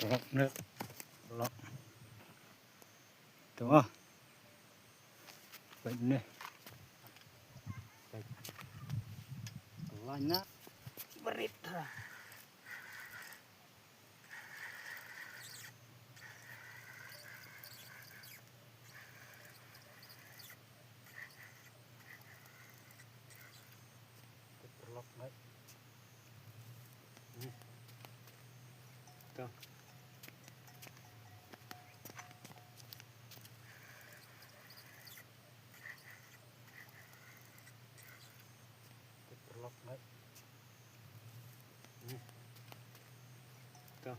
lọc nước lọc đúng không bệnh này lanya berita lọc đấy tuh lọc đấy tuh